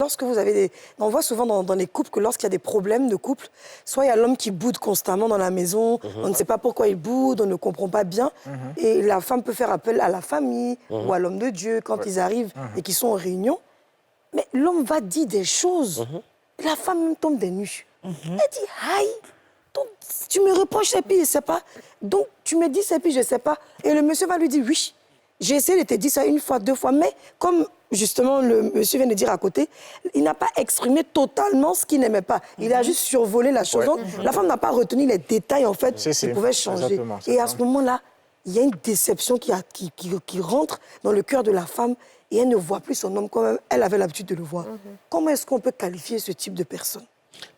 lorsque vous avez des... On voit souvent dans les couples que lorsqu'il y a des problèmes de couple, soit il y a l'homme qui boude constamment dans la maison, on ne sait pas pourquoi il boude, on ne comprend pas bien, et la femme peut faire appel à la famille ou à l'homme de Dieu quand ils arrivent et qu'ils sont en réunion. Mais l'homme va dire des choses. La femme tombe des nues. Elle dit, aïe, tu me reproches et puis je ne sais pas. Donc, tu me dis ça et puis je ne sais pas. Et le monsieur va lui dire, oui, j'ai essayé de te dire ça une fois, deux fois, mais comme justement le monsieur vient de dire à côté, il n'a pas exprimé totalement ce qu'il n'aimait pas. Il a juste survolé la chose. Donc, la femme n'a pas retenu les détails, en fait, qui pouvaient changer. Exactement. Et à ce moment-là, il y a une déception qui rentre dans le cœur de la femme et elle ne voit plus son homme comme elle avait l'habitude de le voir. Comment est-ce qu'on peut qualifier ce type de personne?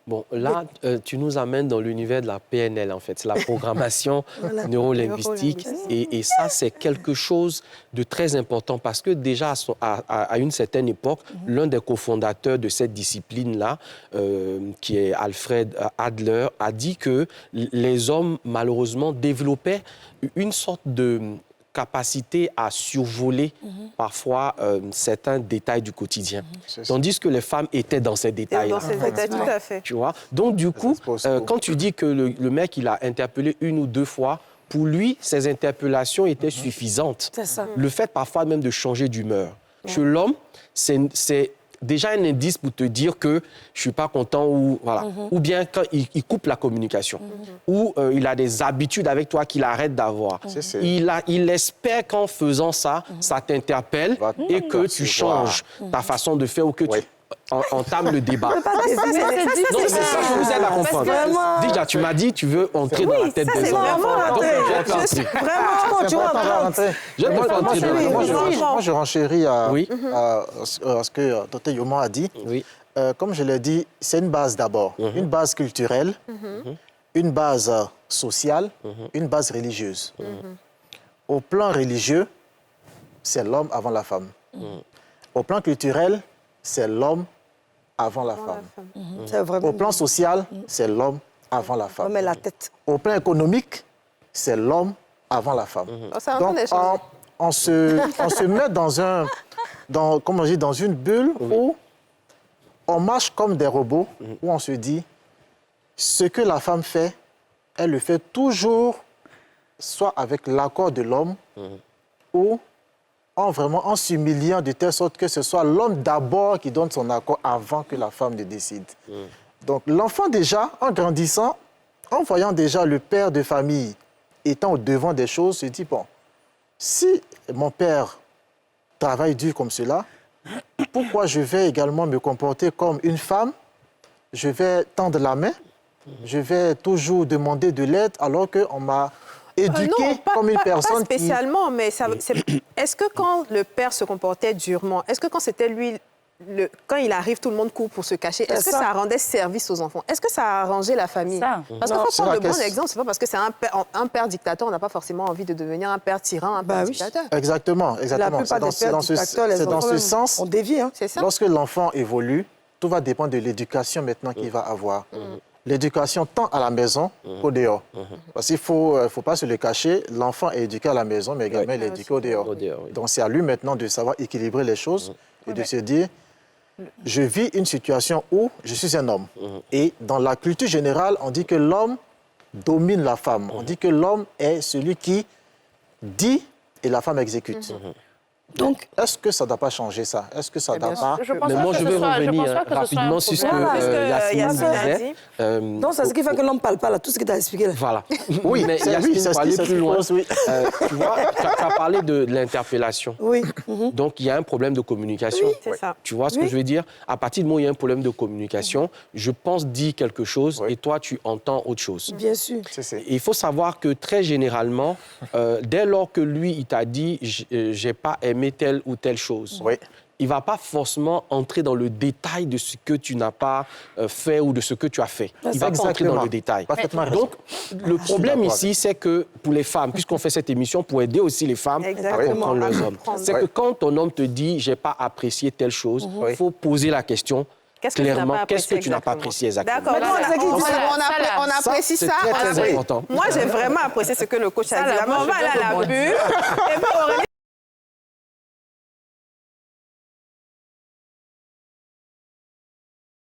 Bon, là, tu nous amènes dans l'univers de la PNL, en fait. C'est la programmation neurolinguistique. Et ça, c'est quelque chose de très important parce que déjà, à une certaine époque, l'un des cofondateurs de cette discipline-là, qui est Alfred Adler, a dit que les hommes, malheureusement, développaient une sorte de capacité à survoler parfois certains détails du quotidien. Tandis que les femmes étaient dans ces détails-là. Tout à fait. Tu vois? Donc, du coup, quand tu dis que le mec, il a interpellé une ou deux fois, pour lui, ces interpellations étaient suffisantes. C'est ça. Le fait parfois même de changer d'humeur. Chez l'homme, c'est déjà un indice pour te dire que je ne suis pas content ou voilà. Ou bien quand il coupe la communication. Ou il a des habitudes avec toi qu'il arrête d'avoir. Il espère qu'en faisant ça, ça t'interpelle et que tu changes ta façon de faire ou que tu entames le débat. Non, mais ça, je vous aide à comprendre. Déjà, tu m'as dit tu veux entrer dans la tête des hommes. Donc, Vraiment, tu vas entrer. Moi, je renchéris à ce que Dr Yoman a dit. Comme je l'ai dit, c'est une base d'abord. Une base culturelle, une base sociale, une base religieuse. Au plan religieux, c'est l'homme avant la femme. Au plan culturel, c'est l'homme avant la femme. Au plan social, c'est l'homme avant la femme. Mais la tête. Au plan économique, c'est l'homme avant la femme. Donc, on se met dans une bulle où on marche comme des robots, où on se dit, ce que la femme fait, elle le fait toujours, soit avec l'accord de l'homme, ou en s'humiliant de telle sorte que ce soit l'homme d'abord qui donne son accord avant que la femme ne décide. Donc l'enfant déjà, en grandissant, en voyant déjà le père de famille étant au devant des choses, se dit, bon, si mon père travaille dur comme cela, pourquoi je vais également me comporter comme une femme? Je vais tendre la main, je vais toujours demander de l'aide alors qu'on m'a éduqué comme une personne pas spécialement, mais est-ce que quand le père se comportait durement, est-ce que quand c'était lui, quand il arrive, tout le monde court pour se cacher, est-ce que ça rendait service aux enfants? Est-ce que ça a arrangé la famille? Parce qu'il faut prendre le bon exemple, c'est pas parce que c'est un père dictateur, on n'a pas forcément envie de devenir un père tyran, un père dictateur. Exactement. La plupart des pères dictateurs, les enfants, dans ce sens, on dévie. Lorsque l'enfant évolue, tout va dépendre de l'éducation maintenant qu'il va avoir. L'éducation tant à la maison qu'au dehors. Parce qu'il ne faut pas se le cacher, l'enfant est éduqué à la maison, mais également il est éduqué au dehors. Donc c'est à lui maintenant de savoir équilibrer les choses et de se dire, je vis une situation où je suis un homme. Et dans la culture générale, on dit que l'homme domine la femme. On dit que l'homme est celui qui dit et la femme exécute. Donc, est-ce que ça ne doit pas changer ça? Est-ce que ça ne doit pas... Mais moi, je vais revenir rapidement sur ce que Yacine disait. Donc, c'est ce qui fait que l'homme ne parle pas, là, tout ce que tu as expliqué. Là. Voilà. Oui, mais Yacine, pour aller plus loin, tu vois, tu as parlé de l'interpellation. Oui. Donc, il y a un problème de communication. Oui, c'est ça. Tu vois ce que je veux dire? À partir du moment où il y a un problème de communication, je pense dire quelque chose et toi, tu entends autre chose. Bien sûr. Il faut savoir que très généralement, dès lors que lui, il t'a dit « j'ai pas aimé telle ou telle chose », il ne va pas forcément entrer dans le détail de ce que tu n'as pas fait ou de ce que tu as fait. Il ne va pas entrer dans le détail. Donc, le problème ici, c'est que pour les femmes, puisqu'on fait cette émission pour aider aussi les femmes à comprendre leurs hommes, c'est que quand ton homme te dit « j'ai pas apprécié telle chose », il faut poser la question clairement, qu'est-ce que tu n'as pas apprécié exactement. D'accord, on apprécie ça. C'est très important. Moi, j'ai vraiment apprécié ce que le coach a dit. On va aller à la pub.